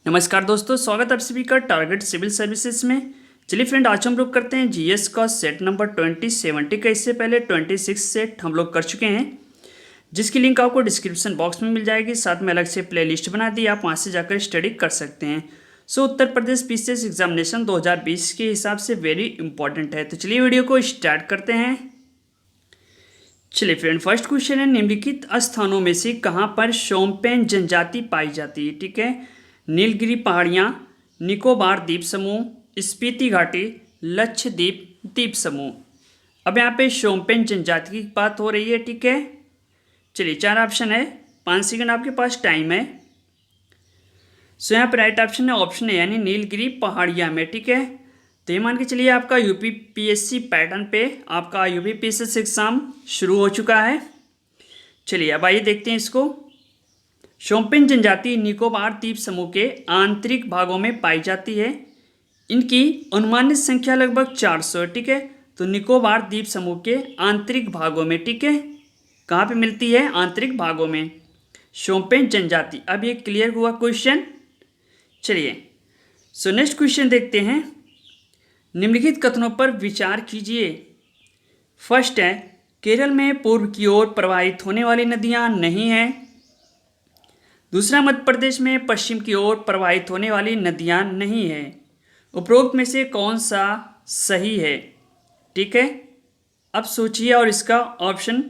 नमस्कार दोस्तों, स्वागत है आप सभी का टारगेट सिविल सर्विसेज में। चलिए फ्रेंड, आज हम लोग करते हैं जीएस का सेट नंबर 2070 का। इससे पहले 26 सेट हम लोग कर चुके हैं, जिसकी लिंक आपको डिस्क्रिप्शन बॉक्स में मिल जाएगी। साथ में अलग से प्लेलिस्ट बना दी, आप वहाँ से जाकर स्टडी कर सकते हैं। उत्तर प्रदेश पीसीएस एग्जामिनेशन 2020 के हिसाब से वेरी इंपॉर्टेंट है। तो चलिए वीडियो को स्टार्ट करते हैं। चलिए फ्रेंड, फर्स्ट क्वेश्चन है, निम्नलिखित स्थानों में से कहाँ पर शोम्पेन जनजाति पाई जाती है। ठीक है, नीलगिरी पहाड़ियाँ, निकोबार द्वीप समूह, स्पीति घाटी, लक्षद्वीप द्वीप समूह। अब यहाँ पे शोम्पेन जनजाति की बात हो रही है। ठीक है, चलिए 4 ऑप्शन है, 5 सेकंड आपके पास टाइम है। यहाँ पे राइट ऑप्शन है ऑप्शन है, यानी नीलगिरी पहाड़ियाँ में। ठीक है, तो ये मान के चलिए आपका यूपी पीएससी पैटर्न पे आपका यूपी पीएससी एग्जाम शुरू हो चुका है। चलिए अब आइए देखते हैं इसको। शोम्पेन जनजाति निकोबार द्वीप समूह के आंतरिक भागों में पाई जाती है। इनकी अनुमानित संख्या लगभग 400 है। ठीक है, तो निकोबार द्वीप समूह के आंतरिक भागों में, ठीक है, कहाँ पे मिलती है? आंतरिक भागों में शोम्पेन जनजाति। अब ये क्लियर हुआ क्वेश्चन। चलिए नेक्स्ट क्वेश्चन देखते हैं। निम्नलिखित कथनों पर विचार कीजिए। फर्स्ट है, केरल में पूर्व की ओर प्रवाहित होने वाली नदियां नहीं हैं। दूसरा, मध्य प्रदेश में पश्चिम की ओर प्रवाहित होने वाली नदियां नहीं है। उपरोक्त में से कौन सा सही है? ठीक है, अब सोचिए और इसका ऑप्शन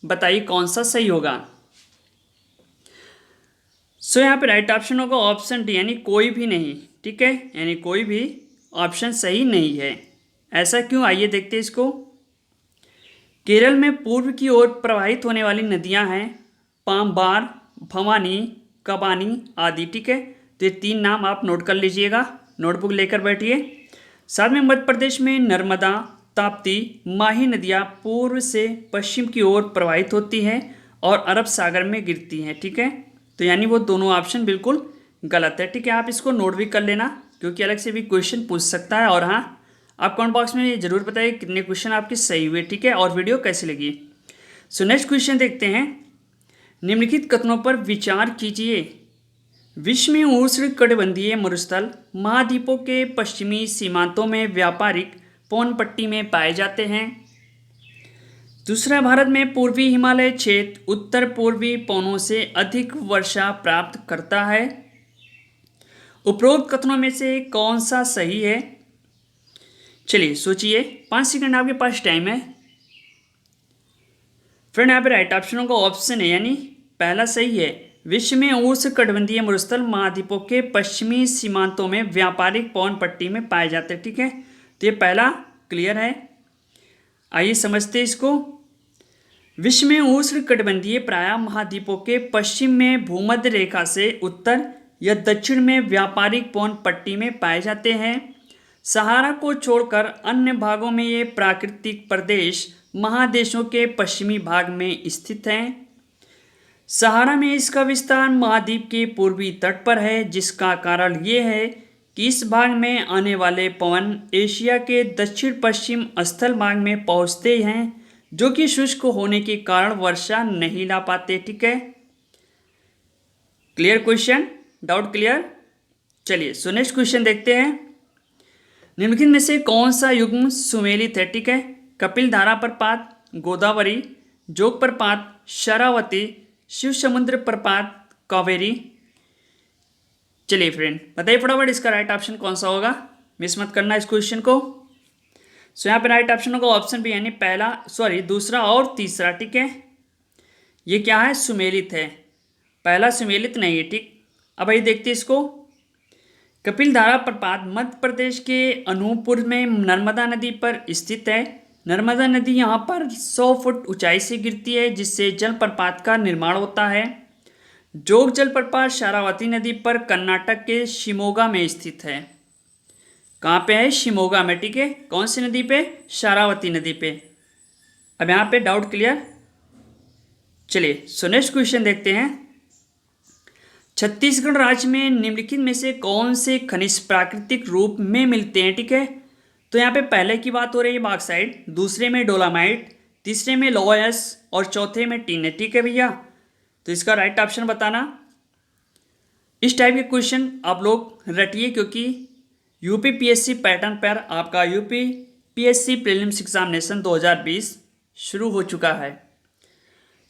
बताइए कौन सा सही होगा। यहाँ पे राइट ऑप्शन होगा ऑप्शन डी, यानी कोई भी नहीं। ठीक है, यानी कोई भी ऑप्शन सही नहीं है। ऐसा क्यों? आइए देखते हैं इसको। केरल में पूर्व की ओर प्रवाहित होने वाली नदियां हैं पाम्बार, भवानी, कबानी आदि। ठीक है, तो ये 3 नाम आप नोट कर लीजिएगा, नोटबुक लेकर बैठिए। साथ में मध्य प्रदेश में नर्मदा, ताप्ती, माही नदियाँ पूर्व से पश्चिम की ओर प्रवाहित होती हैं और अरब सागर में गिरती हैं। ठीक है, तो यानी वो दोनों ऑप्शन बिल्कुल गलत है। ठीक है, आप इसको नोट भी कर लेना, क्योंकि अलग से भी क्वेश्चन पूछ सकता है। और हाँ, आप कमेंट बॉक्स में जरूर बताइए कितने क्वेश्चन आपके सही हुए। ठीक है, और वीडियो कैसी लगी। नेक्स्ट क्वेश्चन देखते हैं। निम्नलिखित कथनों पर विचार कीजिए। विश्व में उष्णकटिबंधीय मरुस्थल महाद्वीपों के पश्चिमी सीमांतों में व्यापारिक पवनपट्टी में पाए जाते हैं। दूसरा, भारत में पूर्वी हिमालय क्षेत्र उत्तर पूर्वी पवनों से अधिक वर्षा प्राप्त करता है। उपरोक्त कथनों में से कौन सा सही है? चलिए सोचिए, 5 सेकंड आपके पास टाइम है। फ्रेंड, यहाँ पे राइट ऑप्शन होगा ऑप्शन है, यानी पहला सही है। विश्व में उष्णकटिबंधीय मरुस्थल महाद्वीपों के पश्चिमी सीमांतों में व्यापारिक पवनपट्टी में पाए जाते हैं। ठीक है, तो ये पहला क्लियर है। आइए समझते हैं इसको। विश्व में उष्णकटिबंधीय प्रायः महाद्वीपों के पश्चिम में भूमध्य रेखा से उत्तर या दक्षिण में व्यापारिक पवनपट्टी में पाए जाते हैं। सहारा को छोड़कर अन्य भागों में ये प्राकृतिक प्रदेश महादेशों के पश्चिमी भाग में स्थित हैं। सहारा में इसका विस्तार महाद्वीप के पूर्वी तट पर है, जिसका कारण ये है कि इस भाग में आने वाले पवन एशिया के दक्षिण पश्चिम स्थल भाग में पहुंचते हैं, जो कि शुष्क होने के कारण वर्षा नहीं ला पाते। ठीक है, क्लियर क्वेश्चन? Doubt clear? चलिए नेक्स्ट क्वेश्चन देखते हैं। निम्नलिखित में से कौन सा युग्म सुमेलित है? ठीक है, कपिल धारा प्रपात, गोदावरी, जोग प्रपात, शरावती, शिव समुद्र प्रपात, कावेरी। चलिए फ्रेंड, बताइए फटाफट इसका राइट ऑप्शन कौन सा होगा। मिस मत करना इस क्वेश्चन को। यहाँ पे राइट ऑप्शन होगा ऑप्शन बी, यानी दूसरा और तीसरा। ठीक है, ये क्या है? सुमेलित है। पहला सुमेलित नहीं है। ठीक, अब आइए देखते हैं इसको। कपिल धारा प्रपात मध्य प्रदेश के अनूपपुर में नर्मदा नदी पर स्थित है। नर्मदा नदी यहाँ पर 100 फुट ऊंचाई से गिरती है, जिससे जलप्रपात का निर्माण होता है। जोग जलप्रपात शारावती नदी पर कर्नाटक के शिमोगा में स्थित है। कहाँ पे है? शिमोगा में। ठीक है, कौन सी नदी पे? शारावती नदी पे। अब यहाँ पे डाउट क्लियर? चलिए नेक्स्ट क्वेश्चन देखते हैं। छत्तीसगढ़ राज्य में निम्नलिखित में से कौन से खनिज प्राकृतिक रूप में मिलते हैं? ठीक है, तो यहाँ पे पहले की बात हो रही है बॉक्साइट, दूसरे में डोलामाइट, तीसरे में लोयस और चौथे में टीन है। ठीक है भैया, तो इसका राइट ऑप्शन बताना। इस टाइप के क्वेश्चन आप लोग रटिए, क्योंकि यूपी पीएससी पैटर्न पर आपका यूपी पीएससी प्रीलिम्स एग्जामिनेशन 2020 शुरू हो चुका है।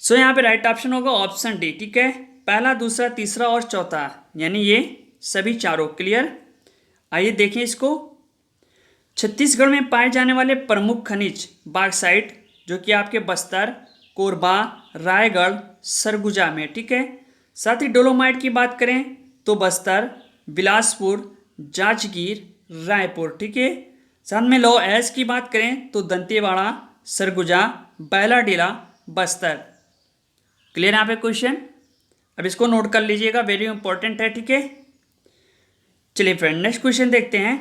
सो यहाँ पे राइट ऑप्शन होगा ऑप्शन डी। ठीक है, पहला, दूसरा, तीसरा और चौथा, यानी ये सभी चारों। क्लियर? आइए देखें इसको। छत्तीसगढ़ में पाए जाने वाले प्रमुख खनिज बॉक्साइट, जो कि आपके बस्तर, कोरबा, रायगढ़, सरगुजा में। ठीक है, साथ ही डोलोमाइट की बात करें तो बस्तर, बिलासपुर, जांजगीर, रायपुर। ठीक है, साथ में लौह अयस्क की बात करें तो दंतेवाड़ा, सरगुजा, बैलाडीला, बस्तर। क्लियर यहाँ पे क्वेश्चन? अब इसको नोट कर लीजिएगा, वेरी इंपॉर्टेंट है। ठीक है, चलिए फ्रेंड नेक्स्ट क्वेश्चन देखते हैं।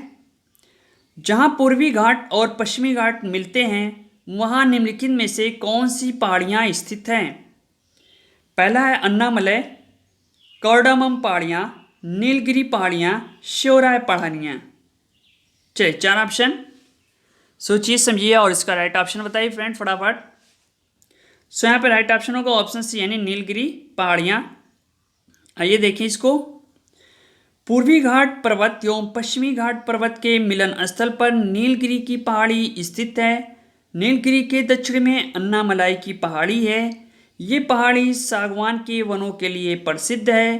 जहां पूर्वी घाट और पश्चिमी घाट मिलते हैं वहां निम्नलिखित में से कौन सी पहाड़ियां स्थित हैं? पहला है अन्नामलय, कौर्डमम पहाड़ियां, नीलगिरी पहाड़ियां, श्योराय पहाड़ियां। चलिए 4 ऑप्शन सोचिए समझिए और इसका राइट ऑप्शन बताइए फ्रेंड फटाफट। सो यहाँ पे राइट ऑप्शन होगा ऑप्शन सी, यानी नीलगिरी पहाड़ियां। आइए देखिए इसको। पूर्वी घाट पर्वत एवं पश्चिमी घाट पर्वत के मिलन स्थल पर नीलगिरी की पहाड़ी स्थित है। नीलगिरी के दक्षिण में अन्नामलाई की पहाड़ी है। ये पहाड़ी सागवान के वनों के लिए प्रसिद्ध है।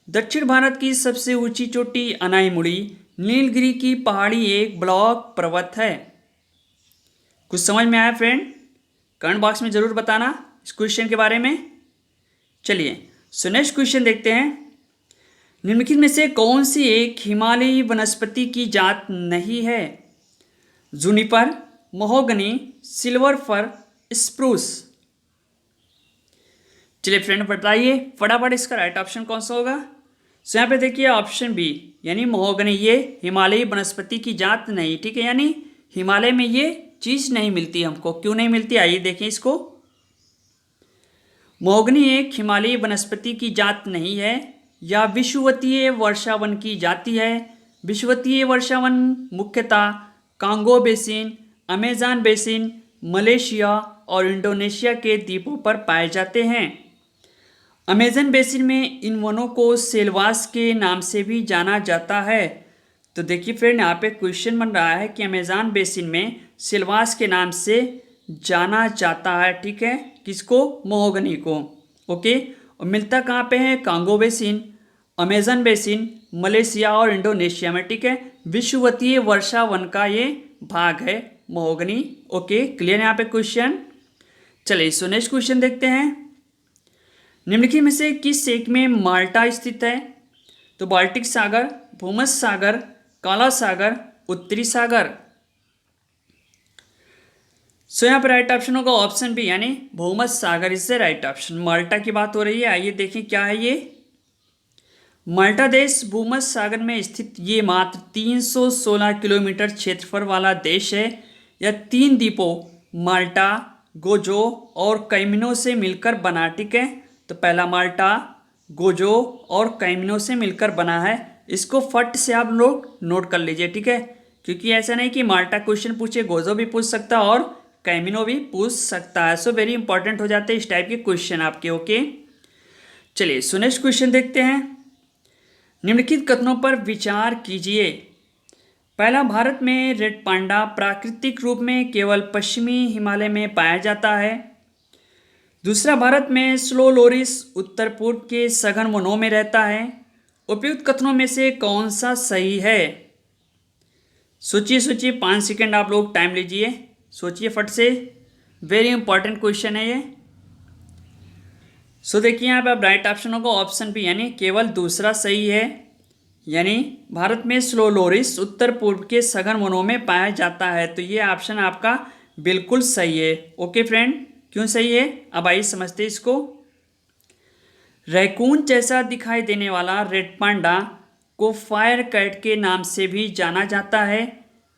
दक्षिण भारत की सबसे ऊंची चोटी अनाईमुड़ी नीलगिरी की पहाड़ी एक ब्लॉक पर्वत है। कुछ समझ में आया फ्रेंड? कमेंट बॉक्स में जरूर बताना इस क्वेश्चन के बारे में। चलिए सो नेक्स्ट क्वेश्चन देखते हैं। निम्नलिखित में से कौन सी एक हिमालयी वनस्पति की जात नहीं है? Juniper, mahogany, silver fir, spruce. चलिए फ्रेंड बताइए फटाफट इसका राइट ऑप्शन कौन सा होगा। सो यहाँ पे देखिए ऑप्शन बी, यानी महोगनी, ये हिमालयी वनस्पति की जात नहीं। ठीक है, यानी हिमालय में ये चीज नहीं मिलती हमको। क्यों नहीं मिलती, आइए देखें इसको। महोगनी एक हिमालयी वनस्पति की जात नहीं है, या विषुवतीय वर्षावन की जाति है। विषुवतीय वर्षावन मुख्यतः Congo basin, Amazon basin, Malaysia और इंडोनेशिया के द्वीपों पर पाए जाते हैं। अमेज़न बेसिन में इन वनों को सेलवास के नाम से भी जाना जाता है। तो देखिए फ्रेंड यहाँ पे क्वेश्चन बन रहा है कि अमेज़न बेसिन में सेलवास के नाम से जाना जाता है। ठीक है, किसको? महोगनी को। ओके, और मिलता कहाँ पे है? Congo basin, Amazon basin, Malaysia और इंडोनेशिया में। ठीक है, विषुवतीय वर्षा वन का ये भाग है महोगनी। ओके, क्लियर यहाँ पे क्वेश्चन। चलिए सो नेक्स्ट क्वेश्चन देखते हैं। निम्नलिखित में से किस एक में माल्टा स्थित है? तो बाल्टिक सागर, भूमध्य सागर, काला सागर, उत्तरी सागर। सो यहाँ पर राइट ऑप्शन होगा ऑप्शन बी, यानी भूमध्य सागर इज द राइट ऑप्शन। माल्टा की बात हो रही है, आइए देखें क्या है ये। माल्टा देश भूमध्य सागर में स्थित ये मात्र 316 किलोमीटर क्षेत्रफल वाला देश है। यह 3 द्वीपों माल्टा, गोजो और कैमिनो से मिलकर बना। ठीक है, तो पहला माल्टा, गोजो और कैमिनो से मिलकर बना है। इसको फट से आप लोग नोट कर लीजिए। ठीक है, क्योंकि ऐसा नहीं कि माल्टा क्वेश्चन पूछे, गोजो भी पूछ सकता है और कैमिनो भी पूछ सकता है। सो वेरी इंपॉर्टेंट हो जाते हैं इस टाइप के क्वेश्चन आपके। ओके, चलिए सो नेक्स्ट क्वेश्चन देखते हैं। निम्नलिखित कथनों पर विचार कीजिए। पहला, भारत में रेड पांडा प्राकृतिक रूप में केवल पश्चिमी हिमालय में पाया जाता है। दूसरा, भारत में स्लो लोरिस उत्तर पूर्व के सघन वनों में रहता है। उपयुक्त कथनों में से कौन सा सही है? सोचिए सोचिए, 5 सेकेंड आप लोग टाइम लीजिए, सोचिए फट से। वेरी इंपॉर्टेंट क्वेश्चन है ये। सो देखिए यहाँ पे अब राइट ऑप्शन होगा ऑप्शन बी, यानी केवल दूसरा सही है। यानी भारत में स्लो लोरिस उत्तर पूर्व के सघन वनों में पाया जाता है। तो ये ऑप्शन आपका बिल्कुल सही है। ओके फ्रेंड, क्यों सही है अब आइए समझते हैं इसको। रैकून जैसा दिखाई देने वाला रेड पांडा को फायर कैट के नाम से भी जाना जाता है।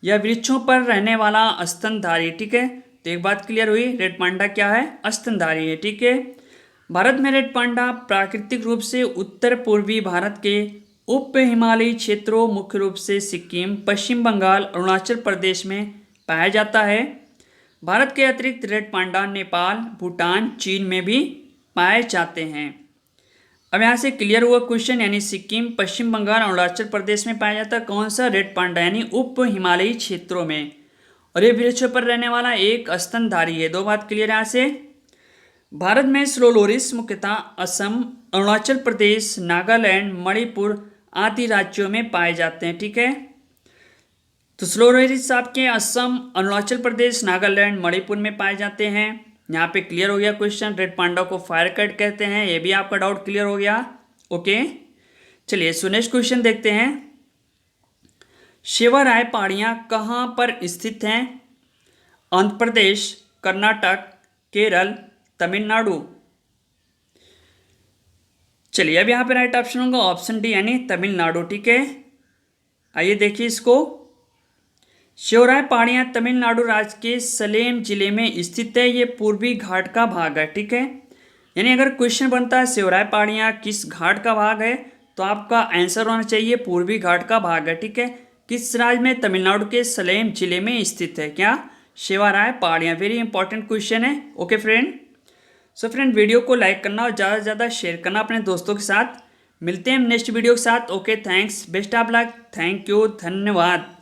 यह वृक्षों पर रहने वाला स्तनधारी। ठीक है, तो एक बात क्लियर हुई, रेड पांडा क्या है? स्तनधारी है। ठीक है, भारत में रेड पांडा प्राकृतिक रूप से उत्तर पूर्वी भारत के उप हिमालयी क्षेत्रों, मुख्य रूप से सिक्किम, पश्चिम बंगाल, अरुणाचल प्रदेश में पाया जाता है। भारत के अतिरिक्त रेड पांडा नेपाल, भूटान, चीन में भी पाए जाते हैं। अब यहाँ से क्लियर हुआ क्वेश्चन, यानी सिक्किम, पश्चिम बंगाल, अरुणाचल प्रदेश में पाया जाता है कौन सा रेड पांडा, यानी उप हिमालयी क्षेत्रों में। और ये वृक्षों पर रहने वाला एक स्तनधारी है। दो बात क्लियर यहाँ से। भारत में स्लो लोरिस मुख्यतः असम, अरुणाचल प्रदेश, नागालैंड, मणिपुर आदि राज्यों में पाए जाते हैं। ठीक है, तो स्लो लोरिस आपके असम, अरुणाचल प्रदेश, नागालैंड, मणिपुर में पाए जाते हैं। यहाँ पे क्लियर हो गया क्वेश्चन। रेड पांडा को फायर कैट कहते हैं, ये भी आपका डाउट क्लियर हो गया। ओके, चलिए सो नेक्स्ट क्वेश्चन देखते हैं। शिवराय पहाड़ियाँ कहाँ पर स्थित हैं? आंध्र प्रदेश, कर्नाटक, केरल, तमिलनाडु। चलिए अब यहाँ पे राइट ऑप्शन होगा ऑप्शन डी, यानी तमिलनाडु। ठीक है, आइए देखिए इसको। शिवराय पहाड़ियाँ तमिलनाडु राज्य के सलेम जिले में स्थित है। ये पूर्वी घाट का भाग है। ठीक है, यानी अगर क्वेश्चन बनता है शिवराय पहाड़ियाँ किस घाट का भाग है, तो आपका आंसर होना चाहिए पूर्वी घाट का भाग है। ठीक है, किस राज्य में? तमिलनाडु के सलेम जिले में स्थित है क्या शिवराय पहाड़ियाँ। वेरी इंपॉर्टेंट क्वेश्चन है। Okay friend, so friend video को लाइक करना और ज़्यादा से ज़्यादा शेयर करना अपने दोस्तों के साथ। मिलते हैं नेक्स्ट वीडियो के साथ। Okay, thanks, best of luck, thank you, धन्यवाद।